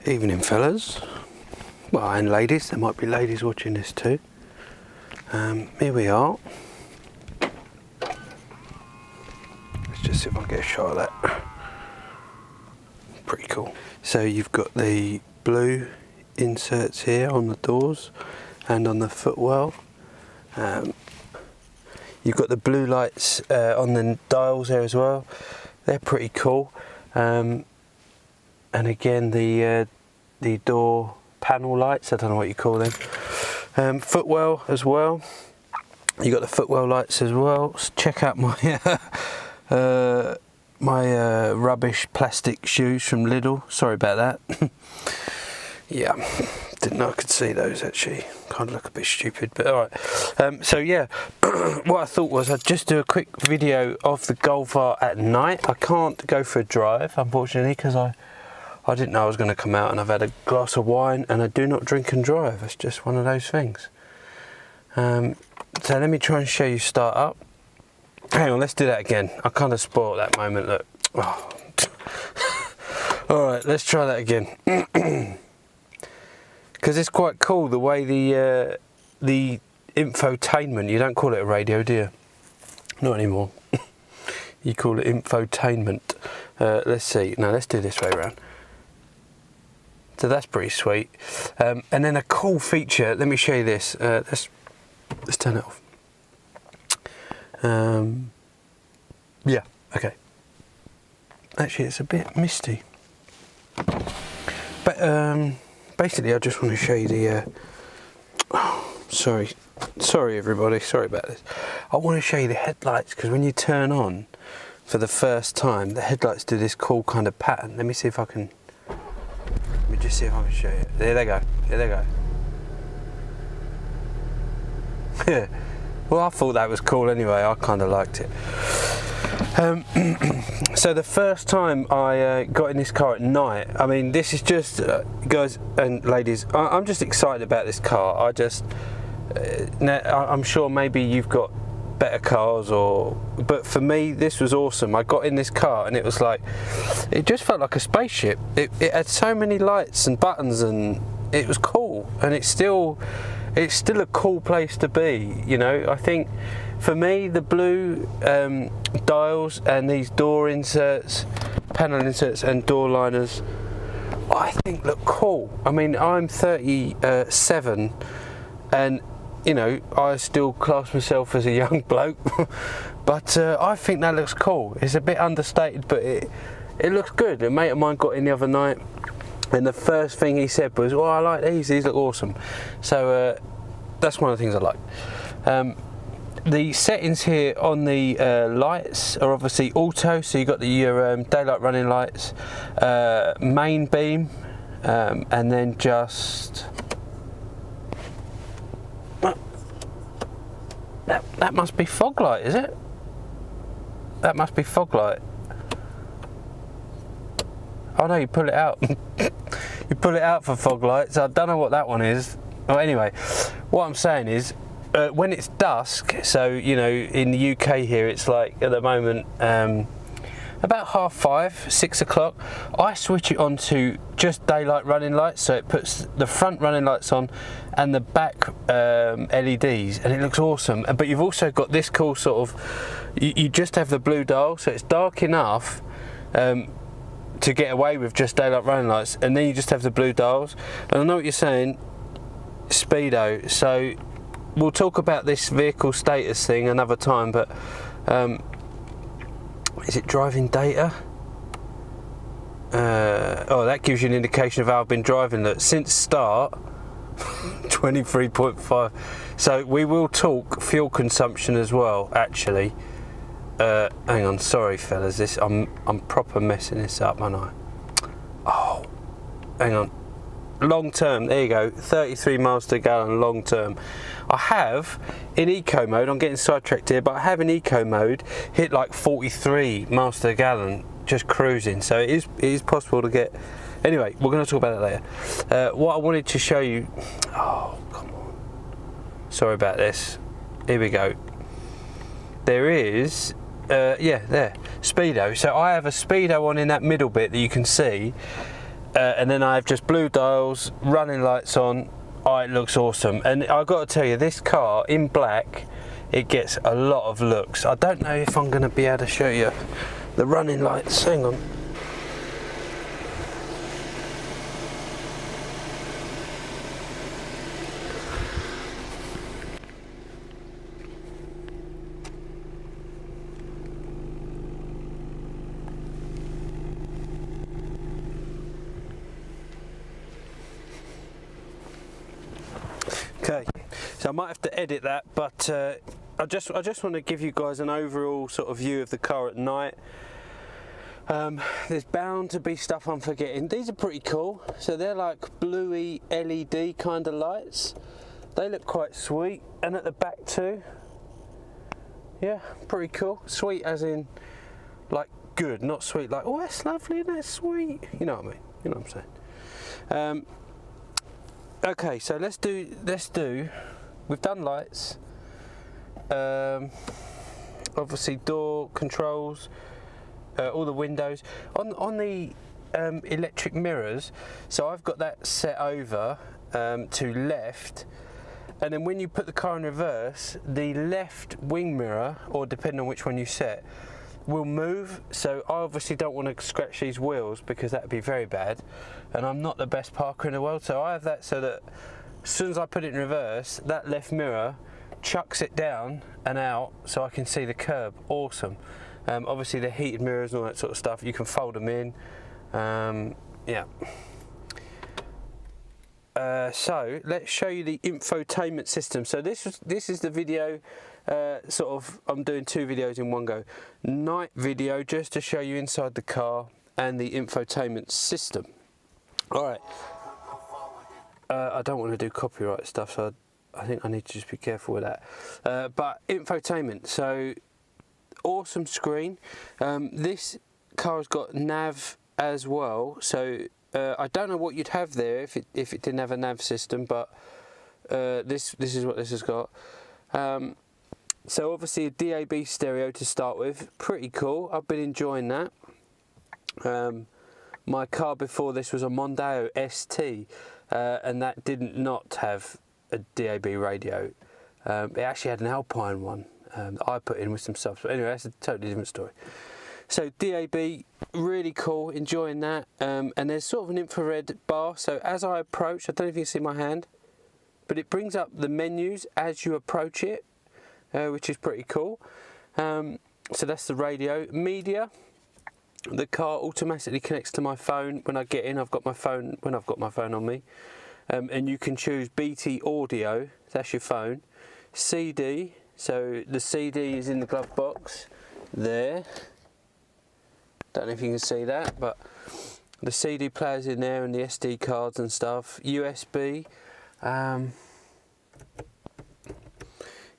Evening fellas, well, and ladies, there might be ladies watching this too. Here we are. Let's just see if I can get a shot of that. Pretty cool. So you've got the blue inserts here on the doors and on the footwell. You've got the blue lights on the dials there as well. They're pretty cool. And again, the door panel lights, I don't know what you call them. Footwell as well. You got the footwell lights as well. So check out my my rubbish plastic shoes from Lidl. Sorry about that. Yeah, didn't know I could see those actually. Kind of look a bit stupid, but alright. So yeah, what I thought was I'd just do a quick video of the Golvar at night. I can't go for a drive, unfortunately, because I didn't know I was going to come out, and I've had a glass of wine, and I do not drink and drive. It's just one of those things. So let me try and show you start up. Hang on, let's do that again. I kind of spoiled that moment, look. Oh. Alright, let's try that again. Because it's quite cool the way the infotainment, you don't call it a radio, do you? Not anymore. You call it infotainment. Let's see, no, let's do this way around. So that's pretty sweet. And then a cool feature, let me show you this. Let's turn it off. Yeah, okay. Actually, it's a bit misty. But basically, I just want to show you the. Sorry, everybody. Sorry about this. I want to show you the headlights, because when you turn on for the first time, the headlights do this cool kind of pattern. Let me see if I can. Let me just see if I can show you. There they go. There they go. Well, I thought that was cool anyway. I kind of liked it. So the first time I got in this car at night, I mean, this is just, guys and ladies, I'm just excited about this car. I just, now, I'm sure maybe you've got better cars, but for me, this was awesome. I got in this car and it was like, it just felt like a spaceship. It had so many lights and buttons, and it was cool. And it's still a cool place to be, you know. I think for me, the blue dials and these door inserts, panel inserts and door liners, I think look cool. I mean, I'm 37 and, you know, I still class myself as a young bloke, but I think that looks cool. It's a bit understated, but it looks good. A mate of mine got in the other night, and the first thing he said was, "Oh, I like these look awesome." So that's one of the things I like. The settings here on the lights are obviously auto, so you've got your daylight running lights, main beam, and then just... That must be fog light, is it? That must be fog light. Oh no, you pull it out. You pull it out for fog lights. I don't know what that one is. Well, anyway, what I'm saying is, when it's dusk, so you know, in the UK here, it's like at the moment about 5:30, 6 o'clock. I switch it on to just daylight running lights, so it puts the front running lights on and the back LEDs, and it looks awesome. But you've also got this cool sort of, you just have the blue dial, so it's dark enough to get away with just daylight running lights, and then you just have the blue dials. And I know what you're saying, Speedo, so we'll talk about this vehicle status thing another time, but is it driving data? Oh, that gives you an indication of how I've been driving. Look, since start 23.5. so we will talk fuel consumption as well, actually. Hang on, sorry fellas, I'm proper messing this up, aren't I? Oh, hang on. Long term, there you go, 33 miles per gallon long term. I have in eco mode, I'm getting sidetracked here, but I have in eco mode hit like 43 miles per gallon just cruising, so it is possible to get. Anyway, we're going to talk about that later. What I wanted to show you, oh come on, sorry about this, here we go. There is yeah, there, Speedo. So I have a Speedo on in that middle bit that you can see, and then I have just blue dials, running lights on. Oh, it looks awesome. And I've got to tell you, this car in black, it gets a lot of looks. I don't know if I'm going to be able to show you the running lights. Hang on. Okay, so I might have to edit that, but I just want to give you guys an overall sort of view of the car at night. There's bound to be stuff I'm forgetting. These are pretty cool. So they're like bluey LED kind of lights. They look quite sweet, and at the back too. Yeah, pretty cool. Sweet as in like good, not sweet like, oh that's lovely and that's sweet. You know what I mean? You know what I'm saying? Okay, so let's do, we've done lights, obviously door controls, all the windows. On the electric mirrors, so I've got that set over to left, and then when you put the car in reverse, the left wing mirror, or depending on which one you set, will move. So I obviously don't want to scratch these wheels because that would be very bad, and I'm not the best parker in the world, so I have that so that as soon as I put it in reverse, that left mirror chucks it down and out so I can see the curb. Awesome. Obviously the heated mirrors and all that sort of stuff, you can fold them in. Yeah. So let's show you the infotainment system. So this is the video, sort of, I'm doing two videos in one go. Night video just to show you inside the car and the infotainment system. Alright, I don't want to do copyright stuff, so I think I need to just be careful with that. But infotainment, so awesome screen. This car has got nav as well, so I don't know what you'd have there if it didn't have a nav system, but this is what this has got. So obviously a DAB stereo to start with, pretty cool. I've been enjoying that. My car before this was a Mondeo ST, and that did not have a DAB radio. It actually had an Alpine one that I put in with some subs. But anyway, that's a totally different story. So DAB, really cool, enjoying that. And there's sort of an infrared bar. So as I approach, I don't know if you can see my hand, but it brings up the menus as you approach it, which is pretty cool. So that's the radio. Media. The car automatically connects to my phone when I get in. I've got my phone when I've got my phone on me, and you can choose BT audio. That's your phone. CD. So the CD is in the glove box there. Don't know if you can see that, but the CD player's in there and the SD cards and stuff. USB.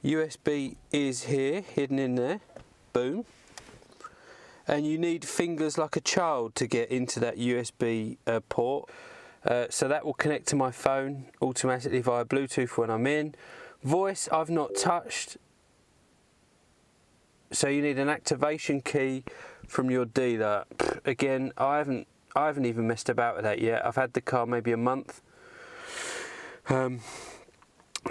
USB is here, hidden in there. Boom. And you need fingers like a child to get into that USB port. So that will connect to my phone automatically via Bluetooth when I'm in. Voice I've not touched. So you need an activation key from your dealer. Again, I haven't even messed about with that yet. I've had the car maybe a month. So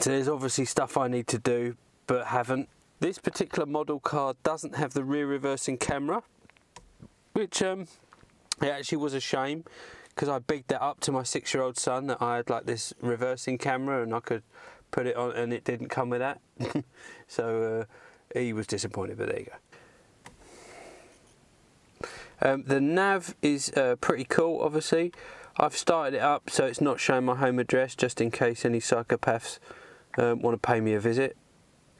there's obviously stuff I need to do, but haven't. This particular model car doesn't have the rear reversing camera, which it actually was a shame, because I bigged that up to my 6-year-old son that I had like this reversing camera and I could put it on, and it didn't come with that. So he was disappointed, but there you go. The nav is pretty cool, obviously. I've started it up so it's not showing my home address, just in case any psychopaths want to pay me a visit.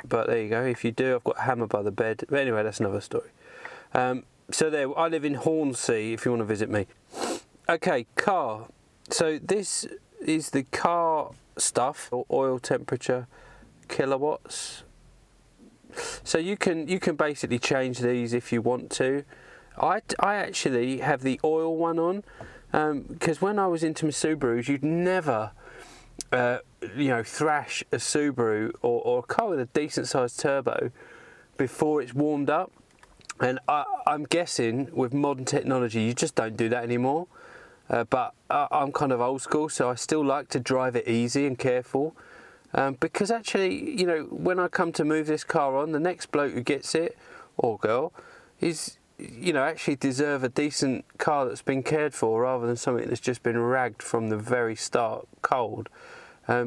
But there you go. If you do, I've got a hammer by the bed. But anyway, that's another story. So there, I live in Hornsea if you want to visit me. Okay, car. So this is the car stuff, oil temperature, kilowatts. So you can basically change these if you want to. I actually have the oil one on, because when I was into my Subarus, you'd never you know, thrash a Subaru or a car with a decent sized turbo before it's warmed up. And I'm guessing with modern technology you just don't do that anymore. but I'm kind of old school, so I still like to drive it easy and careful. Because actually, you know, when I come to move this car on, the next bloke who gets it, or girl, is, you know, actually deserve a decent car that's been cared for rather than something that's just been ragged from the very start cold.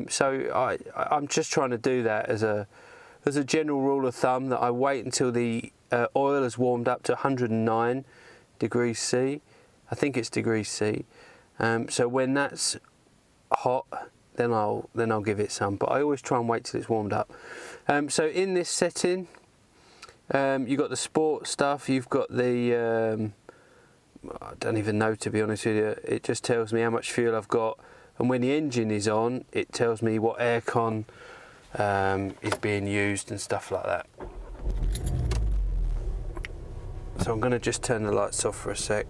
So I'm just trying to do that as a general rule of thumb, that I wait until the oil has warmed up to 109 degrees C. I think it's degrees C. So when that's hot, then I'll give it some, but I always try and wait till it's warmed up. So in this setting, you've got the sport stuff, you've got the, I don't even know, to be honest with you. It just tells me how much fuel I've got, and when the engine is on, it tells me what aircon is being used and stuff like that. So I'm going to just turn the lights off for a sec.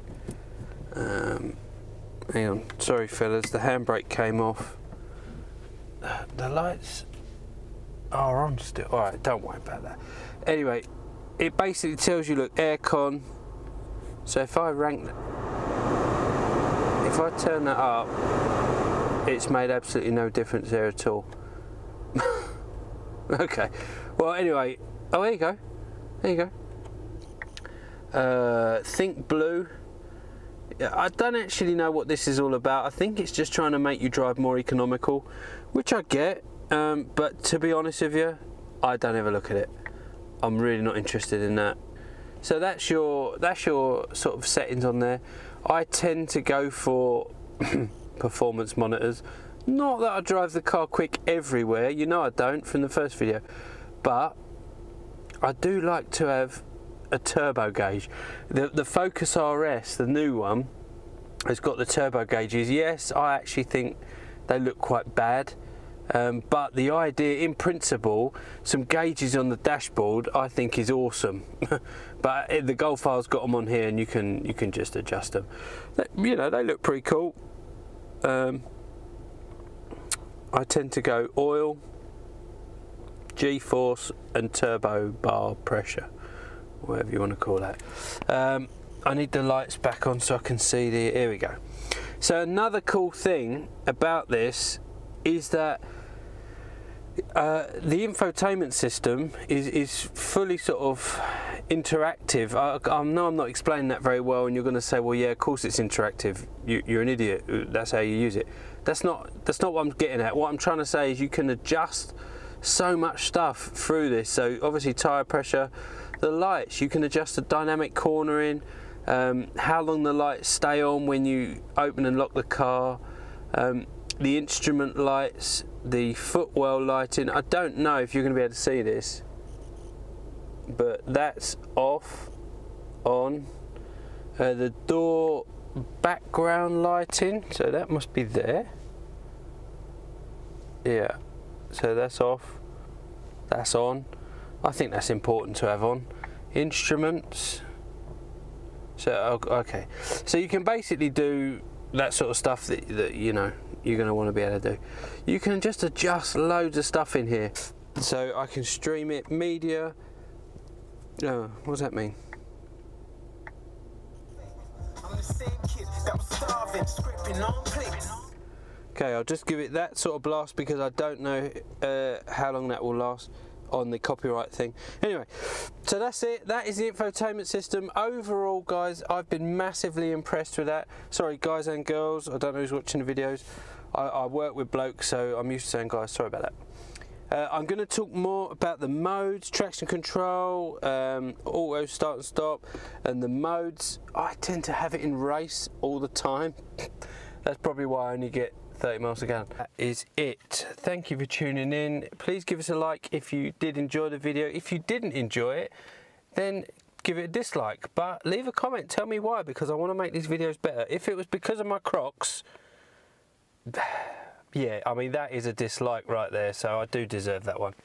Hang on, sorry fellas, the handbrake came off. The lights are on still. Alright, don't worry about that. Anyway, it basically tells you, look, aircon. So if I turn that up, it's made absolutely no difference there at all. Okay, well anyway, oh there you go, there you go. Think blue. I don't actually know what this is all about. I think it's just trying to make you drive more economical, which I get, but to be honest with you, I don't ever look at it. I'm really not interested in that. So that's your sort of settings on there. I tend to go for performance monitors. Not that I drive the car quick everywhere, you know I don't from the first video, but I do like to have a turbo gauge. The Focus RS, the new one, has got the turbo gauges. Yes, I actually think they look quite bad, but the idea, in principle, some gauges on the dashboard, I think is awesome. But the Golf R's got them on here, and you can just adjust them. You know, they look pretty cool. I tend to go oil, G-force, and turbo bar pressure, whatever you want to call that. I need the lights back on so I can see the, here we go. So another cool thing about this is that the infotainment system is fully sort of interactive. I know I'm not explaining that very well, and you're going to say, well yeah, of course it's interactive, you're an idiot, that's how you use it. That's not what I'm getting at. What I'm trying to say is you can adjust so much stuff through this. So obviously tyre pressure, the lights, you can adjust the dynamic cornering, how long the lights stay on when you open and lock the car, the instrument lights, the footwell lighting. I don't know if you're going to be able to see this, but that's off, on. The door background lighting, so that must be there. Yeah, so that's off, that's on. I think that's important to have on. Instruments. So okay, so you can basically do that sort of stuff that you know you're going to want to be able to do. You can just adjust loads of stuff in here. So I can stream it, media. Oh, what does that mean? Okay, I'll just give it that sort of blast because I don't know how long that will last on the copyright thing. Anyway, so that's it. That is the infotainment system. Overall, guys, I've been massively impressed with that. Sorry, guys and girls, I don't know who's watching the videos. I work with blokes, so I'm used to saying guys, sorry about that. I'm going to talk more about the modes, traction control, auto start and stop, and the modes. I tend to have it in race all the time. That's probably why I only get 30 miles a gallon. That is it. Thank you for tuning in. Please give us a like if you did enjoy the video. If you didn't enjoy it, then give it a dislike. But leave a comment, tell me why, because I want to make these videos better. If it was because of my Crocs, yeah, I mean, that is a dislike right there, so I do deserve that one.